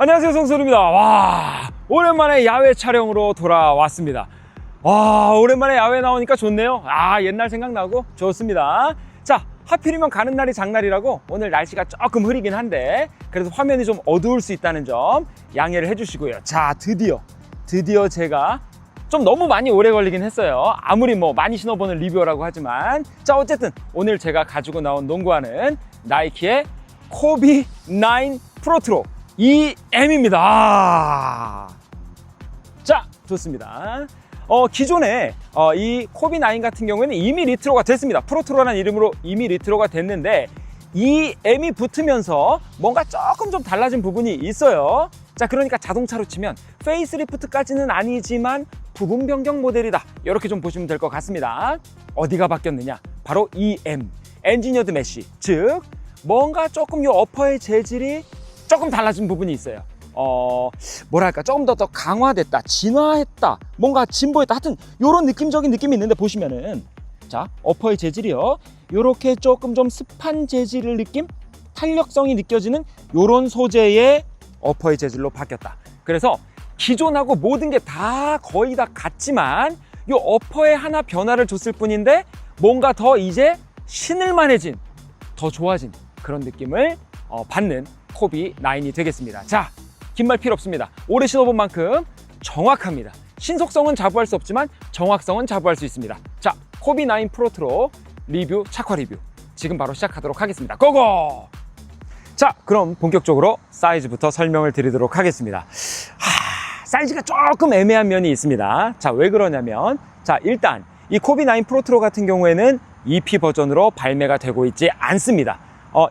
안녕하세요, 성솔입니다. 와, 오랜만에 야외 촬영으로 돌아왔습니다. 와, 오랜만에 야외 나오니까 좋네요. 옛날 생각나고 좋습니다. 자, 하필이면 가는 날이 장날이라고 오늘 날씨가 조금 흐리긴 한데 그래도 화면이 좀 어두울 수 있다는 점 양해를 해주시고요. 자, 드디어 제가 좀 너무 많이 오래 걸리긴 했어요. 아무리 뭐 많이 신어보는 리뷰어라고 하지만, 자, 어쨌든 오늘 제가 가지고 나온 농구화는 나이키의 코비 9 프로트로 EM입니다. 자, 좋습니다. 기존에 이 코비 9 같은 경우에는 이미 리트로가 됐습니다. 프로트로라는 이름으로 이미 리트로가 됐는데 EM이 붙으면서 뭔가 조금 좀 달라진 부분이 있어요. 자, 그러니까 자동차로 치면 페이스리프트까지는 아니지만 부분 변경 모델이다, 이렇게 좀 보시면 될 것 같습니다. 어디가 바뀌었느냐? 바로 EM, 엔지니어드 메쉬, 즉 뭔가 조금 이 어퍼의 재질이 조금 달라진 부분이 있어요. 뭐랄까, 조금 더 강화됐다, 진화했다, 뭔가 진보했다, 하여튼 이런 느낌적인 느낌이 있는데, 보시면은 자, 어퍼의 재질이요, 요렇게 조금 좀 습한 재질을 느낌, 탄력성이 느껴지는 요런 소재의 어퍼의 재질로 바뀌었다. 그래서 기존하고 모든 게 다 거의 다 같지만 요 어퍼에 하나 변화를 줬을 뿐인데 뭔가 더 이제 신을만해진, 더 좋아진 그런 느낌을 받는 코비 9이 되겠습니다. 자, 긴 말 필요 없습니다. 오래 신어본 만큼 정확합니다. 신속성은 자부할 수 없지만 정확성은 자부할 수 있습니다. 자, 코비 9 프로트로 리뷰, 착화 리뷰 지금 바로 시작하도록 하겠습니다. 고고! 자, 그럼 본격적으로 사이즈부터 설명을 드리도록 하겠습니다. 사이즈가 조금 애매한 면이 있습니다. 자, 왜 그러냐면, 자, 일단 이 코비 9 프로트로 같은 경우에는 EP 버전으로 발매가 되고 있지 않습니다.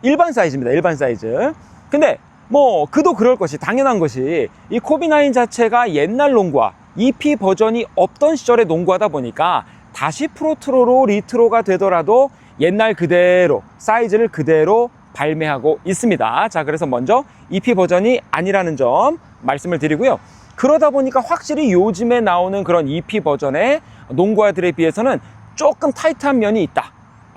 일반 사이즈입니다. 일반 사이즈. 근데 뭐 그도 그럴 것이 당연한 것이, 이 코비 9 자체가 옛날 농구화 EP 버전이 없던 시절의 농구하다 보니까 다시 프로트로로 리트로가 되더라도 옛날 그대로 사이즈를 그대로 발매하고 있습니다. 자, 그래서 먼저 EP 버전이 아니라는 점 말씀을 드리고요. 그러다 보니까 확실히 요즘에 나오는 그런 EP 버전의 농구화들에 비해서는 조금 타이트한 면이 있다,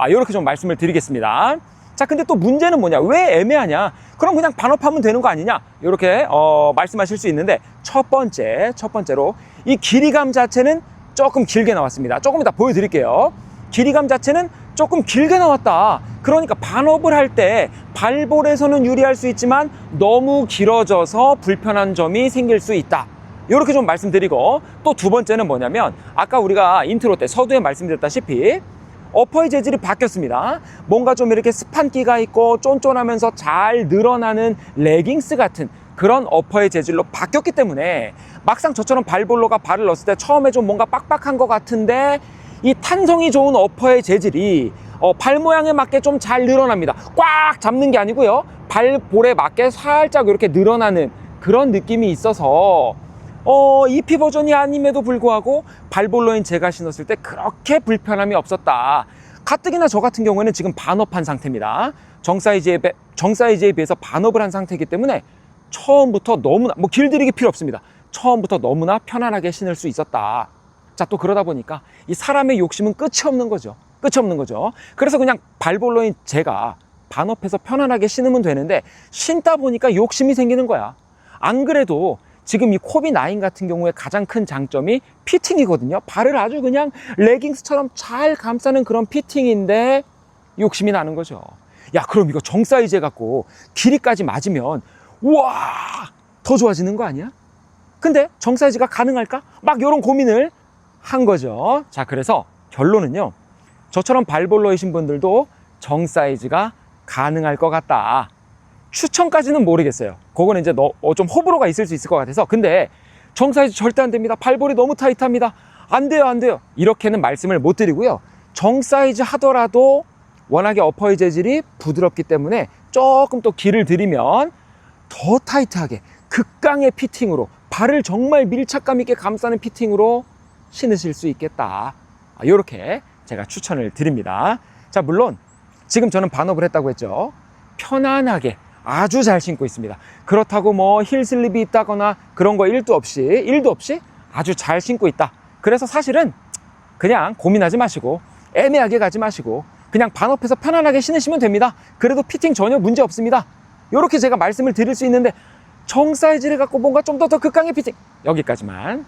이렇게 좀 말씀을 드리겠습니다. 자, 근데 또 문제는 뭐냐, 왜 애매하냐, 그럼 그냥 반업하면 되는 거 아니냐, 이렇게 말씀하실 수 있는데, 첫 번째로 이 길이감 자체는 조금 길게 나왔습니다. 조금 이따 보여드릴게요. 길이감 자체는 조금 길게 나왔다. 그러니까 반업을 할 때 발볼에서는 유리할 수 있지만 너무 길어져서 불편한 점이 생길 수 있다, 이렇게 좀 말씀드리고, 또 두 번째는 뭐냐면, 아까 우리가 인트로 때 서두에 말씀드렸다시피 어퍼의 재질이 바뀌었습니다. 뭔가 좀 이렇게 스판기가 있고 쫀쫀하면서 잘 늘어나는 레깅스 같은 그런 어퍼의 재질로 바뀌었기 때문에 막상 저처럼 발볼로가 발을 넣었을 때 처음에 좀 뭔가 빡빡한 것 같은데, 이 탄성이 좋은 어퍼의 재질이 발 모양에 맞게 좀 잘 늘어납니다. 꽉 잡는 게 아니고요, 발볼에 맞게 살짝 이렇게 늘어나는 그런 느낌이 있어서 EP 버전이 아님에도 불구하고 발볼로인 제가 신었을 때 그렇게 불편함이 없었다. 가뜩이나 저 같은 경우에는 지금 반업한 상태입니다. 정사이즈에 비해서 반업을 한 상태이기 때문에 처음부터 너무나, 뭐 길들이기 필요 없습니다. 처음부터 너무나 편안하게 신을 수 있었다. 자, 또 그러다 보니까 이 사람의 욕심은 끝이 없는 거죠. 그래서 그냥 발볼로인 제가 반업해서 편안하게 신으면 되는데, 신다 보니까 욕심이 생기는 거야. 안 그래도 지금 이 코비 9 같은 경우에 가장 큰 장점이 피팅이거든요. 발을 아주 그냥 레깅스처럼 잘 감싸는 그런 피팅인데 욕심이 나는 거죠. 야, 그럼 이거 정사이즈 해갖고 길이까지 맞으면 우와, 더 좋아지는 거 아니야? 근데 정사이즈가 가능할까? 막 이런 고민을 한 거죠. 자, 그래서 결론은요, 저처럼 발볼로이신 분들도 정사이즈가 가능할 것 같다. 추천까지는 모르겠어요. 그거는 이제 좀 호불호가 있을 수 있을 것 같아서. 근데 정사이즈 절대 안 됩니다, 발볼이 너무 타이트합니다, 안 돼요, 이렇게는 말씀을 못 드리고요. 정사이즈 하더라도 워낙에 어퍼의 재질이 부드럽기 때문에 조금 또 길을 들이면 더 타이트하게 극강의 피팅으로, 발을 정말 밀착감 있게 감싸는 피팅으로 신으실 수 있겠다, 이렇게 제가 추천을 드립니다. 자, 물론 지금 저는 반업을 했다고 했죠. 편안하게 아주 잘 신고 있습니다. 그렇다고 뭐 힐슬립이 있다거나 그런 거 1도 없이 아주 잘 신고 있다. 그래서 사실은 그냥 고민하지 마시고 애매하게 가지 마시고 그냥 반업해서 편안하게 신으시면 됩니다. 그래도 피팅 전혀 문제 없습니다. 이렇게 제가 말씀을 드릴 수 있는데, 정 사이즈를 갖고 뭔가 좀 더 극강의 피팅. 여기까지만.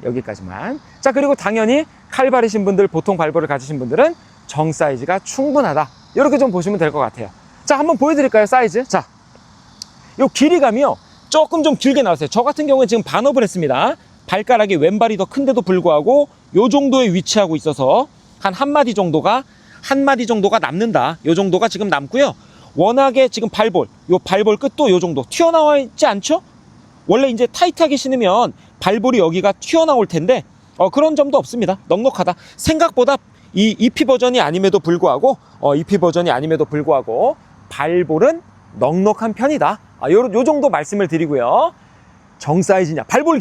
자, 그리고 당연히 칼 바르신 분들, 보통 발볼을 가지신 분들은 정 사이즈가 충분하다. 이렇게 좀 보시면 될 것 같아요. 자, 한번 보여드릴까요, 사이즈? 자, 요 길이감이요, 조금 좀 길게 나왔어요. 저 같은 경우는 지금 반업을 했습니다. 발가락이 왼발이 더 큰데도 불구하고 요 정도에 위치하고 있어서 한 마디 정도가 남는다. 요 정도가 지금 남고요. 워낙에 지금 요 발볼 끝도 요 정도 튀어나와 있지 않죠? 원래 이제 타이트하게 신으면 발볼이 여기가 튀어나올 텐데 그런 점도 없습니다. 넉넉하다. 생각보다 이 EP 버전이 아님에도 불구하고 발볼은 넉넉한 편이다. 요 정도 말씀을 드리고요. 정 사이즈냐, 발볼러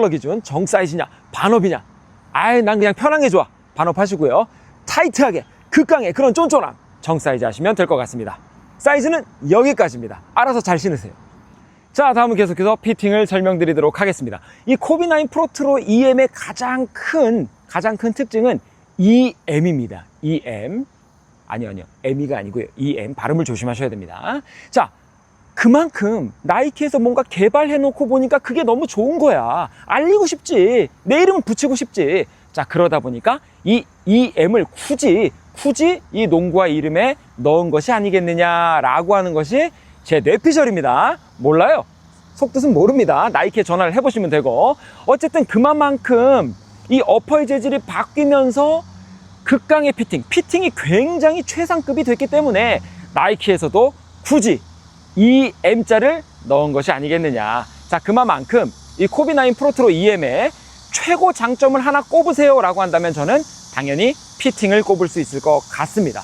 기준 정 사이즈냐, 반업이냐, 난 그냥 편하게 좋아, 반업하시고요. 타이트하게 극강의 그런 쫀쫀함, 정 사이즈 하시면 될 것 같습니다. 사이즈는 여기까지입니다. 알아서 잘 신으세요. 자, 다음은 계속해서 피팅을 설명드리도록 하겠습니다. 이 코비9 프로트로 EM의 가장 큰 특징은 EM입니다. EM. 아니요. ME가 아니고요. EM. 발음을 조심하셔야 됩니다. 자, 그만큼 나이키에서 뭔가 개발해놓고 보니까 그게 너무 좋은 거야. 알리고 싶지. 내 이름을 붙이고 싶지. 자, 그러다 보니까 이 EM을 굳이 이 농구화 이름에 넣은 것이 아니겠느냐라고 하는 것이 제 뇌피셜입니다. 몰라요. 속뜻은 모릅니다. 나이키에 전화를 해보시면 되고. 어쨌든 그만큼 이 어퍼의 재질이 바뀌면서 극강의 피팅이 굉장히 최상급이 됐기 때문에 나이키에서도 굳이 이 M자를 넣은 것이 아니겠느냐. 자, 그만큼 이 코비9 프로트로 EM의 최고 장점을 하나 꼽으세요 라고 한다면 저는 당연히 피팅을 꼽을 수 있을 것 같습니다.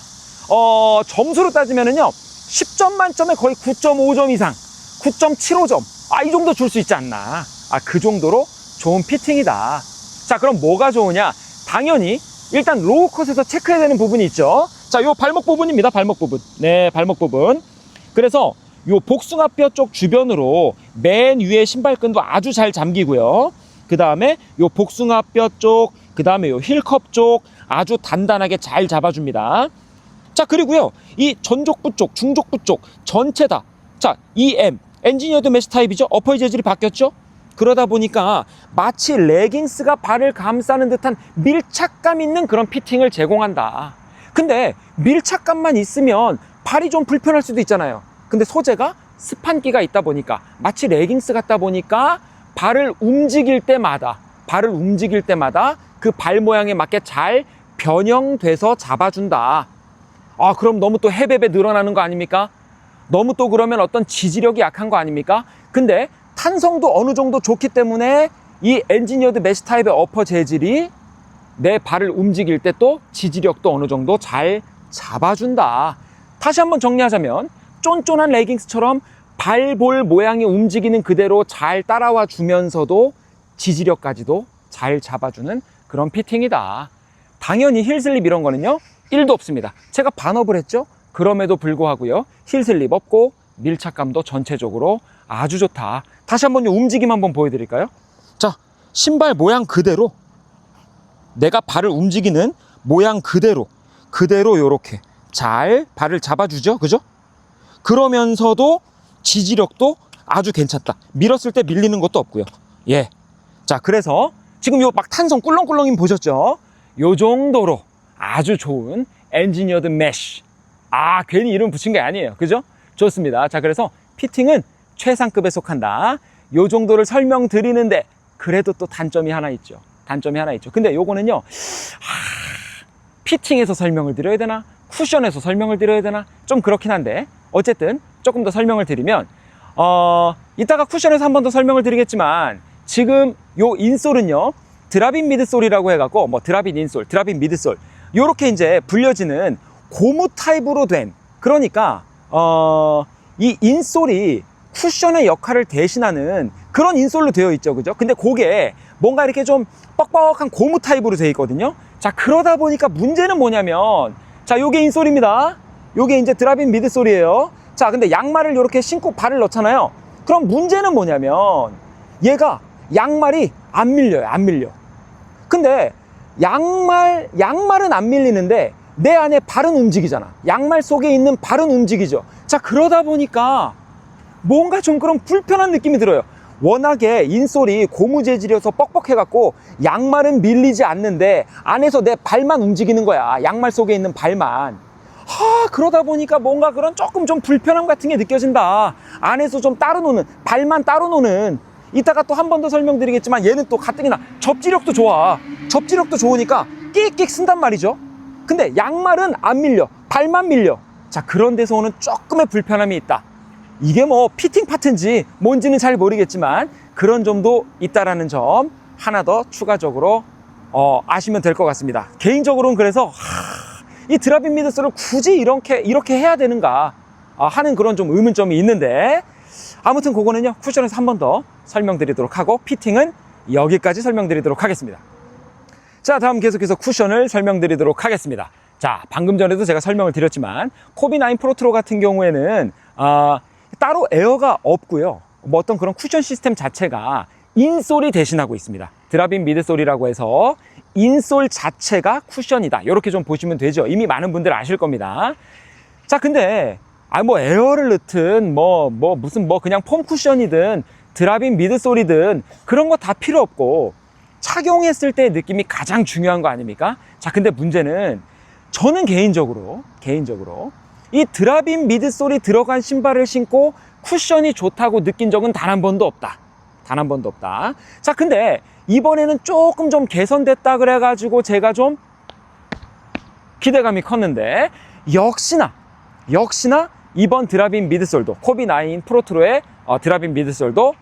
점수로 따지면은요, 10점 만점에 거의 9.5점 이상, 9.75점, 이 정도 줄 수 있지 않나. 그 정도로 좋은 피팅이다. 자, 그럼 뭐가 좋으냐? 당연히 일단 로우컷에서 체크해야 되는 부분이 있죠. 자, 요 발목 부분입니다. 발목 부분. 네, 발목 부분. 그래서 요 복숭아뼈 쪽 주변으로 맨 위에 신발끈도 아주 잘 잠기고요. 그 다음에 요 복숭아뼈 쪽, 그 다음에 요 힐컵 쪽 아주 단단하게 잘 잡아줍니다. 자, 그리고요, 이 전족부 쪽, 중족부 쪽 전체 다, 자, EM 엔지니어드 메쉬 타입이죠. 어퍼의 재질이 바뀌었죠. 그러다 보니까 마치 레깅스가 발을 감싸는 듯한 밀착감 있는 그런 피팅을 제공한다. 근데 밀착감만 있으면 발이 좀 불편할 수도 있잖아요. 근데 소재가 스판기가 있다 보니까 마치 레깅스 같다 보니까 발을 움직일 때마다 그 발 모양에 맞게 잘 변형돼서 잡아준다. 그럼 너무 또 헤베베 늘어나는 거 아닙니까? 너무 또 그러면 어떤 지지력이 약한 거 아닙니까? 근데 탄성도 어느 정도 좋기 때문에 이 엔지니어드 메쉬 타입의 어퍼 재질이 내 발을 움직일 때 또 지지력도 어느 정도 잘 잡아준다. 다시 한번 정리하자면 쫀쫀한 레깅스처럼 발볼 모양이 움직이는 그대로 잘 따라와 주면서도 지지력까지도 잘 잡아주는 그런 피팅이다. 당연히 힐슬립 이런 거는요 1도 없습니다. 제가 반업을 했죠. 그럼에도 불구하고요, 힐슬립 없고 밀착감도 전체적으로 아주 좋다. 다시 한번 움직임 한번 보여드릴까요? 자, 신발 모양 그대로, 내가 발을 움직이는 모양 그대로 요렇게 잘 발을 잡아주죠. 그죠? 그러면서도 지지력도 아주 괜찮다. 밀었을 때 밀리는 것도 없고요. 예. 자, 그래서 지금 요 막 탄성 꿀렁꿀렁임 보셨죠? 요 정도로 아주 좋은 엔지니어드 메쉬. 괜히 이름 붙인 게 아니에요. 그죠? 좋습니다. 자, 그래서 피팅은 최상급에 속한다. 요 정도를 설명드리는데 그래도 또 단점이 하나 있죠. 근데 요거는요, 피팅에서 설명을 드려야 되나? 쿠션에서 설명을 드려야 되나? 좀 그렇긴 한데, 어쨌든 조금 더 설명을 드리면, 이따가 쿠션에서 한 번 더 설명을 드리겠지만, 지금 요 인솔은요, 드랍인 미드솔이라고 해갖고, 드랍인 인솔, 드랍인 미드솔, 요렇게 이제 불려지는 고무 타입으로 된, 그러니까, 이 인솔이 쿠션의 역할을 대신하는 그런 인솔로 되어 있죠. 그죠? 근데 그게 뭔가 이렇게 좀 뻑뻑한 고무 타입으로 되어 있거든요. 자, 그러다 보니까 문제는 뭐냐면, 자, 요게 인솔입니다. 요게 이제 드랍인 미드솔이에요. 자, 근데 양말을 이렇게 신고 발을 넣잖아요. 그럼 문제는 뭐냐면, 얘가 양말이 안 밀려. 근데 양말은 안 밀리는데 내 안에 발은 움직이잖아. 양말 속에 있는 발은 움직이죠. 자, 그러다 보니까 뭔가 좀 그런 불편한 느낌이 들어요. 워낙에 인솔이 고무 재질이어서 뻑뻑해갖고 양말은 밀리지 않는데 안에서 내 발만 움직이는 거야. 양말 속에 있는 발만. 그러다 보니까 뭔가 그런 조금 좀 불편함 같은 게 느껴진다. 안에서 좀 따로 노는, 발만 따로 노는. 이따가 또 한 번 더 설명드리겠지만 얘는 또 가뜩이나 접지력도 좋아. 접지력도 좋으니까 끽끽 쓴단 말이죠. 근데 양말은 안 밀려. 발만 밀려. 자, 그런 데서 오는 조금의 불편함이 있다. 이게 뭐 피팅 파트인지 뭔지는 잘 모르겠지만 그런 점도 있다라는 점 하나 더 추가적으로 아시면 될 것 같습니다. 개인적으로는 그래서 이 드랍인 미드솔을 굳이 이렇게 해야 되는가 하는 그런 좀 의문점이 있는데, 아무튼 그거는요 쿠션에서 한 번 더 설명드리도록 하고 피팅은 여기까지 설명드리도록 하겠습니다. 자, 다음 계속해서 쿠션을 설명드리도록 하겠습니다. 자, 방금 전에도 제가 설명을 드렸지만 코비9 프로트로 같은 경우에는 따로 에어가 없고요. 뭐 어떤 그런 쿠션 시스템 자체가 인솔이 대신하고 있습니다. 드랍인 미드솔이라고 해서 인솔 자체가 쿠션이다. 이렇게 좀 보시면 되죠. 이미 많은 분들 아실 겁니다. 자, 근데 뭐 에어를 넣든 무슨 그냥 폼 쿠션이든 드랍인 미드솔이든 그런 거 다 필요 없고 착용했을 때의 느낌이 가장 중요한 거 아닙니까? 자, 근데 문제는 저는 개인적으로 이 드랍인 미드솔이 들어간 신발을 신고 쿠션이 좋다고 느낀 적은 단 한 번도 없다. 단 한 번도 없다. 자, 근데 이번에는 조금 좀 개선됐다 그래가지고 제가 좀 기대감이 컸는데 역시나 이번 드랍인 미드솔도 코비9 프로트로의 드랍인 미드솔도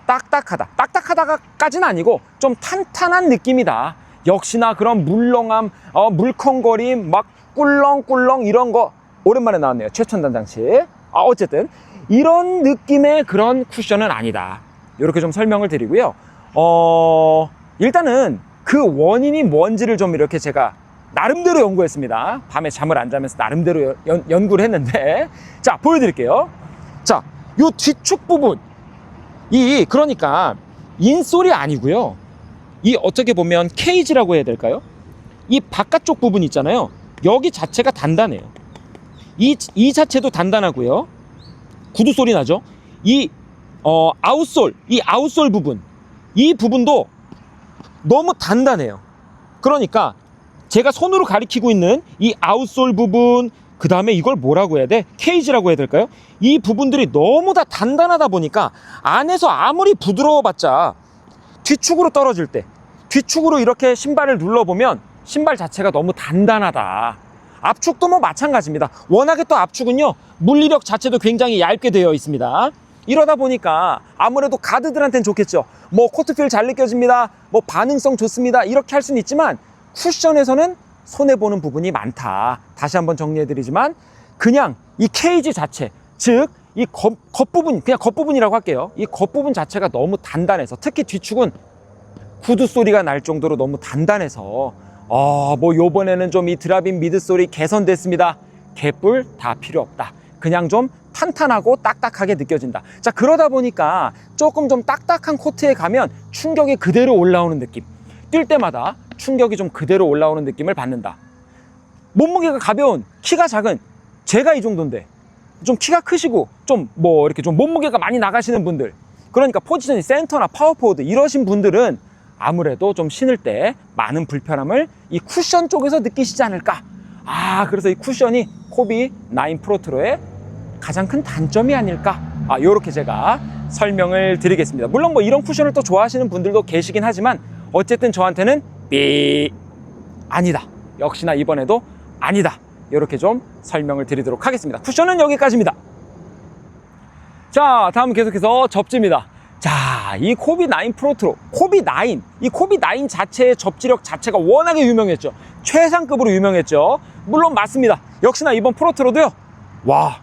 딱딱하다까지는 아니고 좀 탄탄한 느낌이다. 역시나 그런 물렁함, 물컹거림, 막 꿀렁꿀렁 이런 거 오랜만에 나왔네요. 최첨단 장치. 어쨌든 이런 느낌의 그런 쿠션은 아니다. 이렇게 좀 설명을 드리고요. 일단은 그 원인이 뭔지를 좀 이렇게 제가 나름대로 연구했습니다. 밤에 잠을 안 자면서 나름대로 연구를 했는데, 자, 보여드릴게요. 자, 요 뒤축 부분, 그러니까 인솔이 아니고요. 이 어떻게 보면 케이지라고 해야 될까요? 이 바깥쪽 부분 있잖아요. 여기 자체가 단단해요. 이 자체도 단단하고요. 구두 소리 나죠? 아웃솔 부분, 이 부분도 너무 단단해요. 그러니까 제가 손으로 가리키고 있는 이 아웃솔 부분, 그 다음에 이걸 뭐라고 해야 돼? 케이지라고 해야 될까요? 이 부분들이 너무 다 단단하다 보니까 안에서 아무리 부드러워봤자 뒤축으로 떨어질 때, 뒤축으로 이렇게 신발을 눌러보면 신발 자체가 너무 단단하다. 압축도 뭐 마찬가지입니다. 워낙에 또 압축은요, 물리력 자체도 굉장히 얇게 되어 있습니다. 이러다 보니까 아무래도 가드들한테는 좋겠죠. 뭐 코트필 잘 느껴집니다, 뭐 반응성 좋습니다, 이렇게 할 수는 있지만 쿠션에서는 손해보는 부분이 많다. 다시 한번 정리해드리지만 그냥 이 케이지 자체, 즉 이 겉부분, 그냥 겉부분이라고 할게요. 이 겉부분 자체가 너무 단단해서, 특히 뒤축은 구두 소리가 날 정도로 너무 단단해서 뭐 요번에는 좀 이 드랍인 미드솔이 개선됐습니다. 개뿔 다 필요 없다. 그냥 좀 탄탄하고 딱딱하게 느껴진다. 자, 그러다 보니까 조금 좀 딱딱한 코트에 가면 충격이 그대로 올라오는 느낌, 뛸 때마다 충격이 좀 그대로 올라오는 느낌을 받는다. 몸무게가 가벼운, 키가 작은 제가 이 정도인데 좀 키가 크시고 좀 뭐 이렇게 좀 몸무게가 많이 나가시는 분들, 그러니까 포지션이 센터나 파워포워드 이러신 분들은 아무래도 좀 신을 때 많은 불편함을 이 쿠션 쪽에서 느끼시지 않을까. 그래서 이 쿠션이 코비9 프로트로의 가장 큰 단점이 아닐까. 요렇게 제가 설명을 드리겠습니다. 물론 뭐 이런 쿠션을 또 좋아하시는 분들도 계시긴 하지만 어쨌든 저한테는 아니다. 역시나 이번에도 아니다. 이렇게 좀 설명을 드리도록 하겠습니다. 쿠션은 여기까지입니다. 자, 다음 계속해서 접지입니다. 자, 이 코비9 프로트로, 이 코비9 자체의 접지력 자체가 워낙에 유명했죠. 최상급으로 유명했죠. 물론 맞습니다. 역시나 이번 프로트로도요, 와,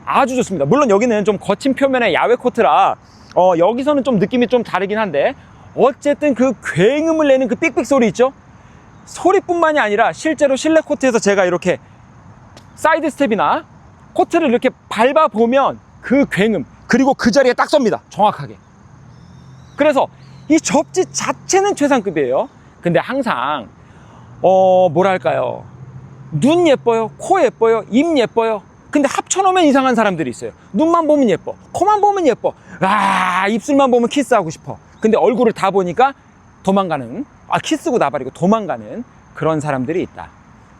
아주 좋습니다. 물론 여기는 좀 거친 표면의 야외 코트라 여기서는 좀 느낌이 좀 다르긴 한데, 어쨌든 그 굉음을 내는 그 삑삑 소리 있죠? 소리뿐만이 아니라 실제로 실내 코트에서 제가 이렇게 사이드 스텝이나 코트를 이렇게 밟아보면 그 굉음, 그리고 그 자리에 딱 섭니다. 정확하게. 그래서 이 접지 자체는 최상급이에요. 근데 항상 뭐랄까요, 눈 예뻐요, 코 예뻐요, 입 예뻐요. 근데 합쳐놓으면 이상한 사람들이 있어요. 눈만 보면 예뻐, 코만 보면 예뻐, 입술만 보면 키스하고 싶어. 근데 얼굴을 다 보니까 도망가는, 키스고 나발이고 도망가는 그런 사람들이 있다.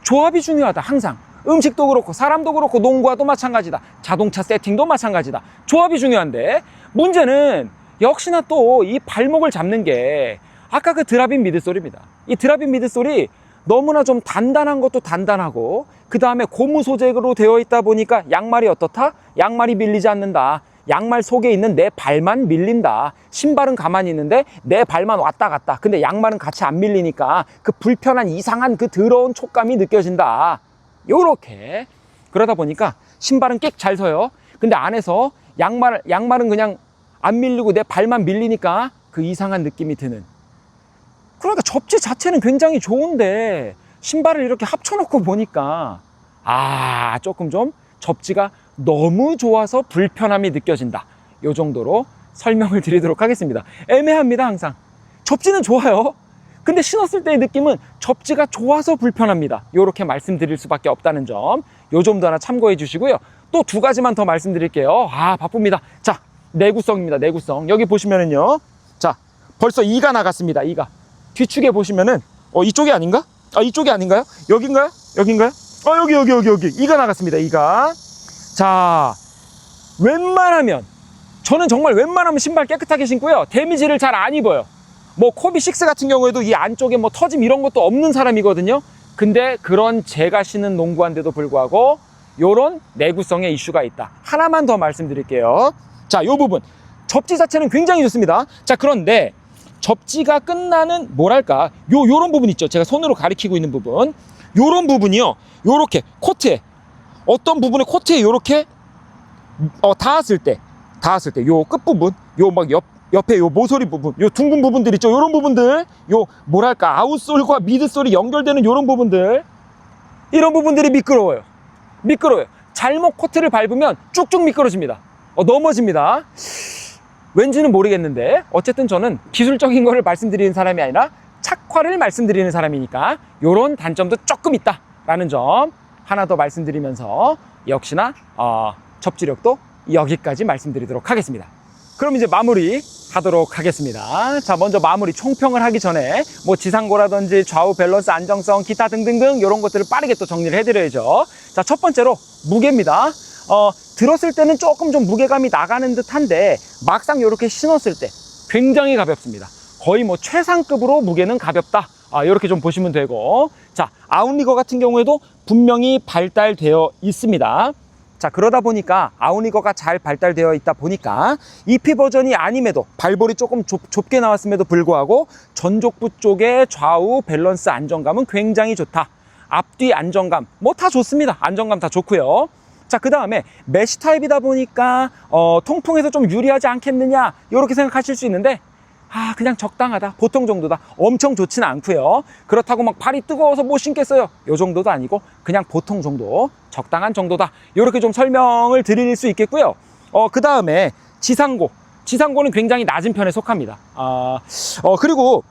조합이 중요하다. 항상 음식도 그렇고 사람도 그렇고 농구와도 마찬가지다. 자동차 세팅도 마찬가지다. 조합이 중요한데 문제는 역시나 또 이 발목을 잡는 게 아까 그 드랍인 미드솔입니다. 이 드랍인 미드솔이 너무나 좀 단단한 것도 단단하고 그 다음에 고무 소재로 되어 있다 보니까 양말이 어떻다? 양말이 밀리지 않는다. 양말 속에 있는 내 발만 밀린다. 신발은 가만히 있는데 내 발만 왔다 갔다. 근데 양말은 같이 안 밀리니까 그 불편한 이상한 그 더러운 촉감이 느껴진다. 요렇게. 그러다 보니까 신발은 꽤 잘 서요. 근데 안에서 양말은 그냥 안 밀리고 내 발만 밀리니까 그 이상한 느낌이 드는. 그러니까 접지 자체는 굉장히 좋은데 신발을 이렇게 합쳐놓고 보니까 조금 좀 접지가 너무 좋아서 불편함이 느껴진다. 요 정도로 설명을 드리도록 하겠습니다. 애매합니다. 항상 접지는 좋아요. 근데 신었을 때의 느낌은 접지가 좋아서 불편합니다. 요렇게 말씀드릴 수밖에 없다는 점, 요 점도 하나 참고해 주시고요. 또 두 가지만 더 말씀드릴게요. 바쁩니다. 자, 내구성입니다. 내구성. 여기 보시면은요, 자, 벌써 2가 나갔습니다. 2가 뒤축에 보시면은 이쪽이 아닌가? 이쪽이 아닌가요? 여긴가요? 여긴가요? 여기 2가 나갔습니다. 2가. 자, 웬만하면, 저는 정말 웬만하면 신발 깨끗하게 신고요. 데미지를 잘 안 입어요. 뭐 코비6 같은 경우에도 이 안쪽에 뭐 터짐 이런 것도 없는 사람이거든요. 근데 그런 제가 신은 농구화인데도 불구하고 요런 내구성의 이슈가 있다. 하나만 더 말씀드릴게요. 자, 요 부분 접지 자체는 굉장히 좋습니다. 자, 그런데 접지가 끝나는 뭐랄까 요런 부분 있죠. 제가 손으로 가리키고 있는 부분, 요런 부분이요, 요렇게 코트에 어떤 부분에 코트에 요렇게 닿았을 때 요 끝부분, 요 막 옆에 요 모서리 부분, 요 둥근 부분들 있죠. 요런 부분들, 요 뭐랄까 아웃솔과 미드솔이 연결되는 요런 부분들, 이런 부분들이 미끄러워요. 잘못 코트를 밟으면 쭉쭉 미끄러집니다. 넘어집니다. 왠지는 모르겠는데 어쨌든 저는 기술적인 거를 말씀드리는 사람이 아니라 착화를 말씀드리는 사람이니까 요런 단점도 조금 있다라는 점 하나 더 말씀드리면서 역시나 접지력도 여기까지 말씀드리도록 하겠습니다. 그럼 이제 마무리 하도록 하겠습니다. 자, 먼저 마무리 총평을 하기 전에 뭐 지상고라든지 좌우 밸런스 안정성 기타 등등등 이런 것들을 빠르게 또 정리를 해드려야죠. 자, 첫 번째로 무게입니다. 들었을 때는 조금 좀 무게감이 나가는 듯한데 막상 이렇게 신었을 때 굉장히 가볍습니다. 거의 뭐 최상급으로 무게는 가볍다. 이렇게 좀 보시면 되고, 자, 아웃리거 같은 경우에도 분명히 발달되어 있습니다. 자, 그러다 보니까 아웃리거가 잘 발달되어 있다 보니까 EP 버전이 아님에도 발볼이 조금 좁게 나왔음에도 불구하고 전족부 쪽의 좌우 밸런스 안정감은 굉장히 좋다. 앞뒤 안정감 뭐 다 좋습니다. 안정감 다 좋고요. 자, 그 다음에 메쉬 타입이다 보니까 통풍에서 좀 유리하지 않겠느냐 이렇게 생각하실 수 있는데 그냥 적당하다, 보통 정도다. 엄청 좋지는 않고요. 그렇다고 막 발이 뜨거워서 못 신겠어요, 요 정도도 아니고 그냥 보통 정도, 적당한 정도다. 이렇게 좀 설명을 드릴 수 있겠고요. 그 다음에 지상고는 굉장히 낮은 편에 속합니다. 그리고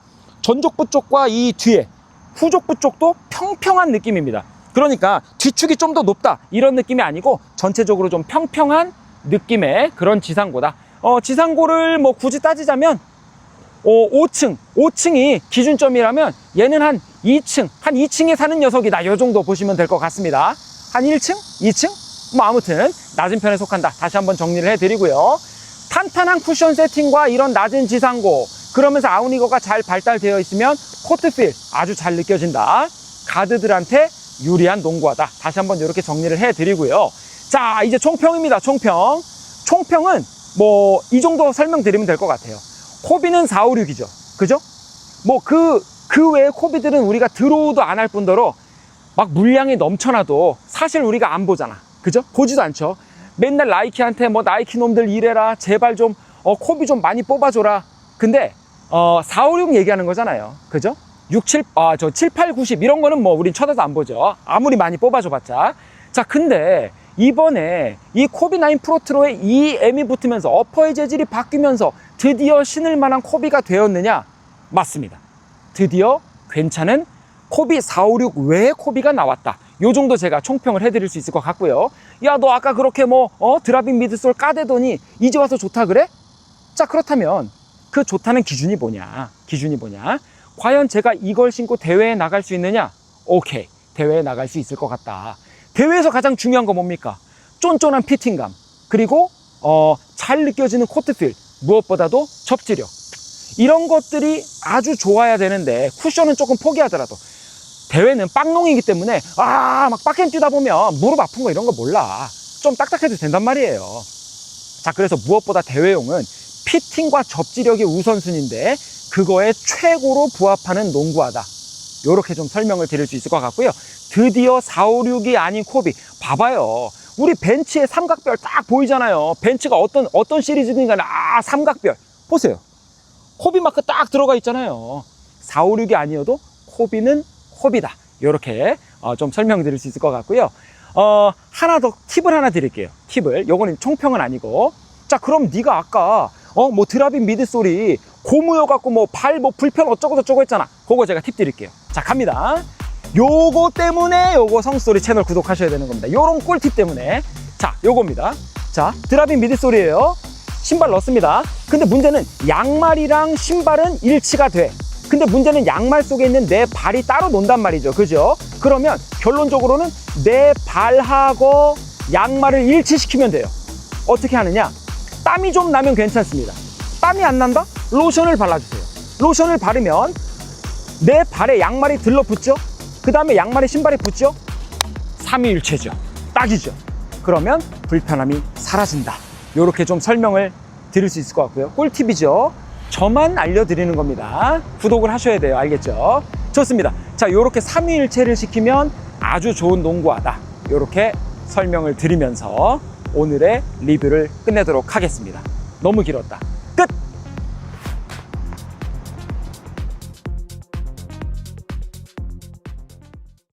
전족부 쪽과 이 뒤에 후족부 쪽도 평평한 느낌입니다. 그러니까 뒤축이 좀 더 높다 이런 느낌이 아니고 전체적으로 좀 평평한 느낌의 그런 지상고다. 지상고를 뭐 굳이 따지자면 5층이 기준점이라면 얘는 한 2층에 사는 녀석이다. 요 정도 보시면 될 것 같습니다. 한 1층? 2층? 뭐 아무튼 낮은 편에 속한다. 다시 한번 정리를 해드리고요. 탄탄한 쿠션 세팅과 이런 낮은 지상고, 그러면서 아웃리거가 잘 발달되어 있으면 코트필 아주 잘 느껴진다. 가드들한테 유리한 농구화다. 다시 한번 이렇게 정리를 해드리고요. 자, 이제 총평입니다. 총평은 뭐 이 정도 설명드리면 될 것 같아요. 코비는 456이죠. 그죠? 뭐 그 외에 코비들은 우리가 들어오도 안 할 뿐더러 막 물량이 넘쳐나도 사실 우리가 안 보잖아. 그죠? 보지도 않죠. 맨날 나이키한테 뭐 나이키 놈들 이래라, 제발 좀 코비 좀 많이 뽑아줘라. 근데 456 얘기하는 거잖아요. 그죠? 7, 8, 90 이런 거는 뭐 우린 쳐다도 안 보죠. 아무리 많이 뽑아줘봤자. 자, 근데 이번에 이 코비9 프로트로에 이 M이 붙으면서 어퍼의 재질이 바뀌면서 드디어 신을 만한 코비가 되었느냐? 맞습니다. 드디어 괜찮은 코비 456 외의 코비가 나왔다. 요 정도 제가 총평을 해드릴 수 있을 것 같고요. 야, 너 아까 그렇게 드라이빙 미드솔 까대더니 이제 와서 좋다 그래? 자, 그렇다면 그 좋다는 기준이 뭐냐? 과연 제가 이걸 신고 대회에 나갈 수 있느냐? 오케이, 대회에 나갈 수 있을 것 같다. 대회에서 가장 중요한 건 뭡니까? 쫀쫀한 피팅감, 그리고 잘 느껴지는 코트필, 무엇보다도 접지력. 이런 것들이 아주 좋아야 되는데 쿠션은 조금 포기하더라도 대회는 빵농이기 때문에 막 빡겜 뛰다 보면 무릎 아픈 거 이런 거 몰라. 좀 딱딱해도 된단 말이에요. 자, 그래서 무엇보다 대회용은 피팅과 접지력이 우선순위인데 그거에 최고로 부합하는 농구화다. 요렇게 좀 설명을 드릴 수 있을 것 같고요. 드디어 456이 아닌 코비. 봐봐요. 우리 벤츠의 삼각별 딱 보이잖아요. 벤츠가 어떤 시리즈든 간에 삼각별. 보세요. 코비 마크 딱 들어가 있잖아요. 456이 아니어도 코비는 코비다. 요렇게 좀 설명드릴 수 있을 것 같고요. 하나 더 팁을 하나 드릴게요. 요거는 총평은 아니고. 자, 그럼 네가 아까 드라이빙 미드솔이 고무여갖고 발 불편 어쩌고 했잖아. 그거 제가 팁 드릴게요. 자, 갑니다. 요거 때문에 요거 성스토리 채널 구독하셔야 되는 겁니다. 요런 꿀팁 때문에. 자, 요겁니다. 자, 드라이빙 미드솔이에요. 신발 넣습니다. 근데 문제는 양말이랑 신발은 일치가 돼. 근데 문제는 양말 속에 있는 내 발이 따로 논단 말이죠. 그죠? 그러면 결론적으로는 내 발하고 양말을 일치시키면 돼요. 어떻게 하느냐? 땀이 좀 나면 괜찮습니다. 땀이 안 난다? 로션을 발라주세요. 로션을 바르면 내 발에 양말이 들러붙죠? 그 다음에 양말에 신발이 붙죠? 삼위일체죠. 딱이죠. 그러면 불편함이 사라진다. 이렇게 좀 설명을 드릴 수 있을 것 같고요. 꿀팁이죠. 저만 알려드리는 겁니다. 구독을 하셔야 돼요. 알겠죠? 좋습니다. 자, 이렇게 삼위일체를 시키면 아주 좋은 농구화다. 이렇게 설명을 드리면서 오늘의 리뷰를 끝내도록 하겠습니다. 너무 길었다.